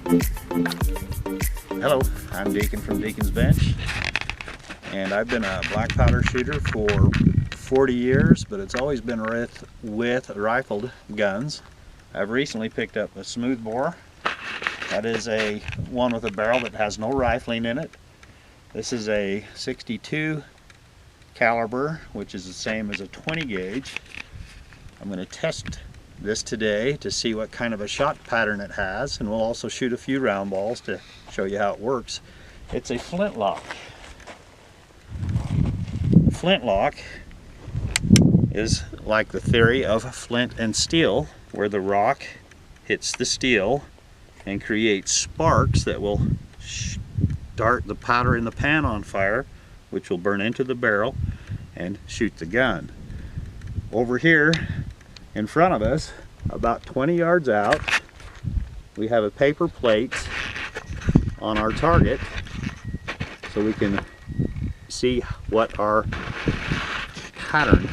Hello, I'm Deacon from Deacon's Bench, and I've been a black powder shooter for 40 years, but it's always been with rifled guns. I've recently picked up a smoothbore. That is a one with a barrel that has no rifling in it. This is a 62 caliber, which is the same as a 20 gauge. I'm going to test this today to see what kind of a shot pattern it has, and we'll also shoot a few round balls to show you how it works. It's a flintlock. Flintlock is like the theory of flint and steel, where the rock hits the steel and creates sparks that will start the powder in the pan on fire, which will burn into the barrel and shoot the gun. Over here in front of us, about 20 yards out, we have a paper plate on our target so we can see what our pattern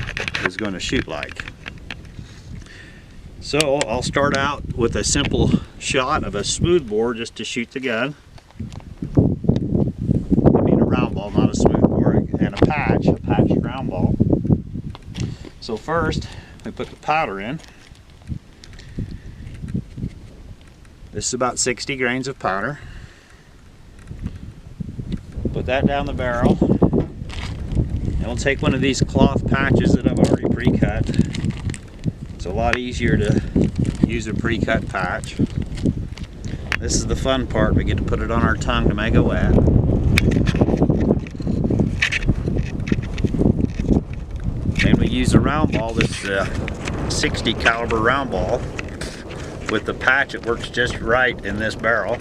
is going to shoot like. So I'll start out with a simple shot of a smoothbore just to shoot the gun. I mean a round ball, not a smoothbore, and a patch round ball. So first, we put the powder in. This is about 60 grains of powder. Put that down the barrel. And we'll take one of these cloth patches that I've already pre-cut. It's a lot easier to use a pre-cut patch. This is the fun part. We get to put it on our tongue to make it wet. Then we use a round ball. This 60 caliber round ball. With the patch, it works just right in this barrel.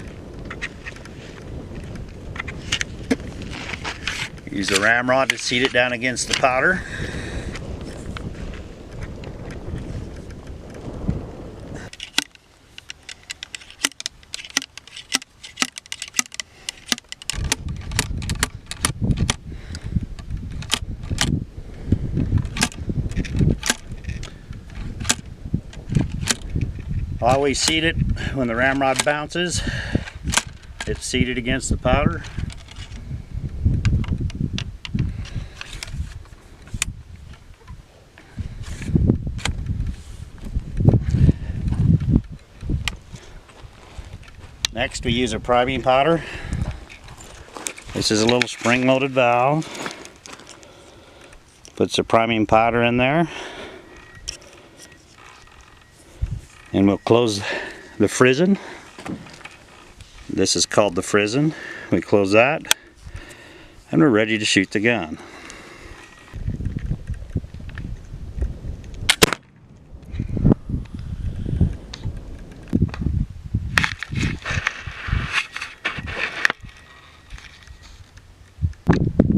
Use the ramrod to seat it down against the powder. Always seat it when the ramrod bounces. It's seated against the powder. Next, we use a priming powder. This is a little spring-loaded valve. Puts the priming powder in there. And we'll close the frizzen. This is called the frizzen. We close that, and we're ready to shoot the gun.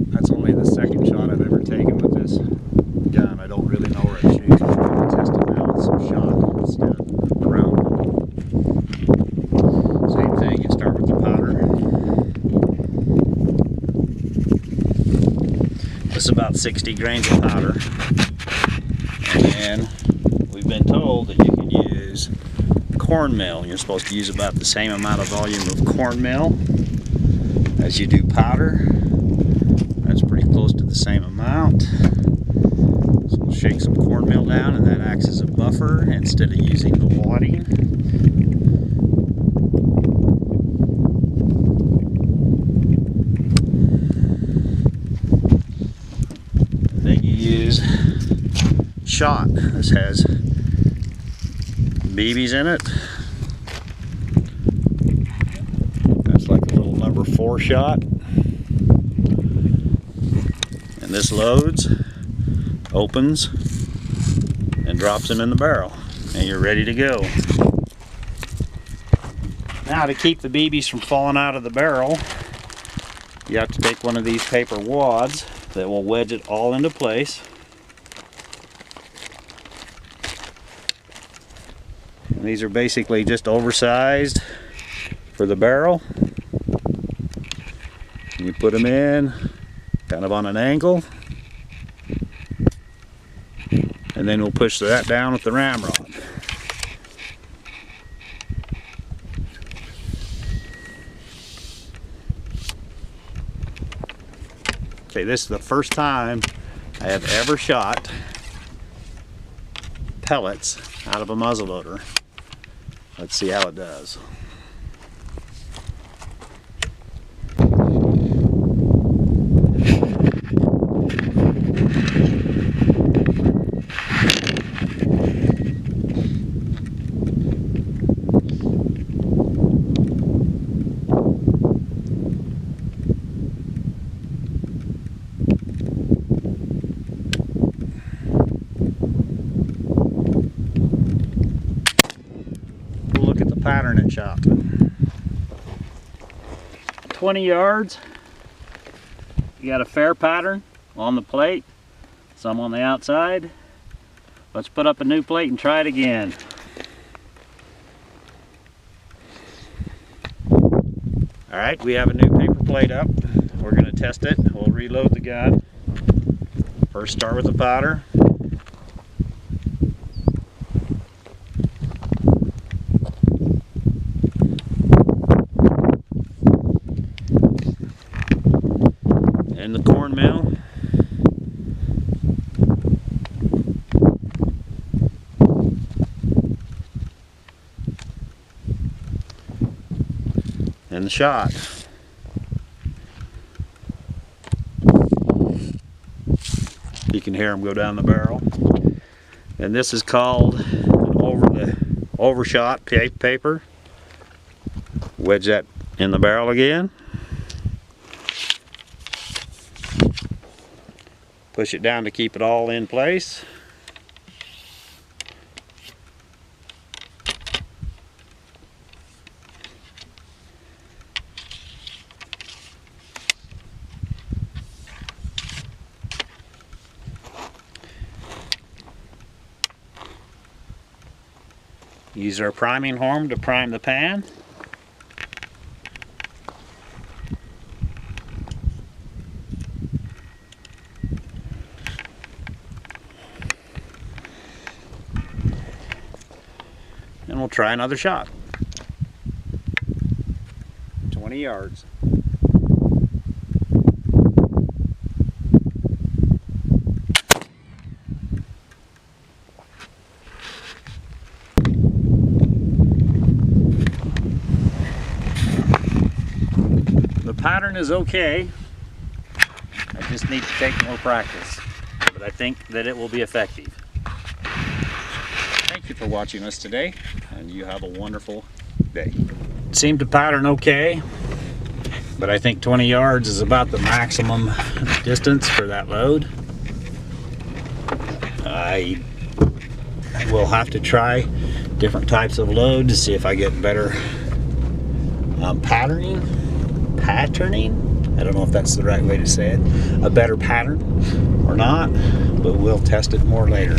That's only the second shot I've ever taken with this gun. I don't really know where it shoots. I'm going to test it now with some shot instead of round ball. Same thing, you start with the powder. This is about 60 grains of powder. And then we've been told that you can use cornmeal. You're supposed to use about the same amount of volume of cornmeal as you do powder. That's pretty close to the same amount. So we'll shake some cornmeal down, and that acts as a buffer instead of using the wadding. Then you use shot. This has BBs in it. That's like a little number 4 shot. And this loads, opens, and drops them in the barrel. And you're ready to go. Now, to keep the BBs from falling out of the barrel, you have to take one of these paper wads that will wedge it all into place. And these are basically just oversized for the barrel. You put them in kind of on an angle, and then we'll push that down with the ramrod. tell you, this is the first time I have ever shot pellets out of a muzzleloader. Let's see how it does. Look at the pattern it shot. 20 yards. You got a fair pattern on the plate, some on the outside. Let's put up a new plate and try it again. Alright, we have a new paper plate up. We're going to test it. We'll reload the gun. First start with the powder. And the cornmeal. And the shot. You can hear them go down the barrel. And this is called an overshot paper. Wedge that in the barrel again. Push it down to keep it all in place. Use our priming horn to prime the pan. And we'll try another shot. 20 yards. The pattern is okay. I just need to take more practice, but I think that it will be effective. Thank you for watching us today, and you have a wonderful day. It seemed to pattern okay, but I think 20 yards is about the maximum distance for that load. I will have to try different types of load to see if I get better patterning. I don't know if that's the right way to say it. A better pattern or not, but we'll test it more later.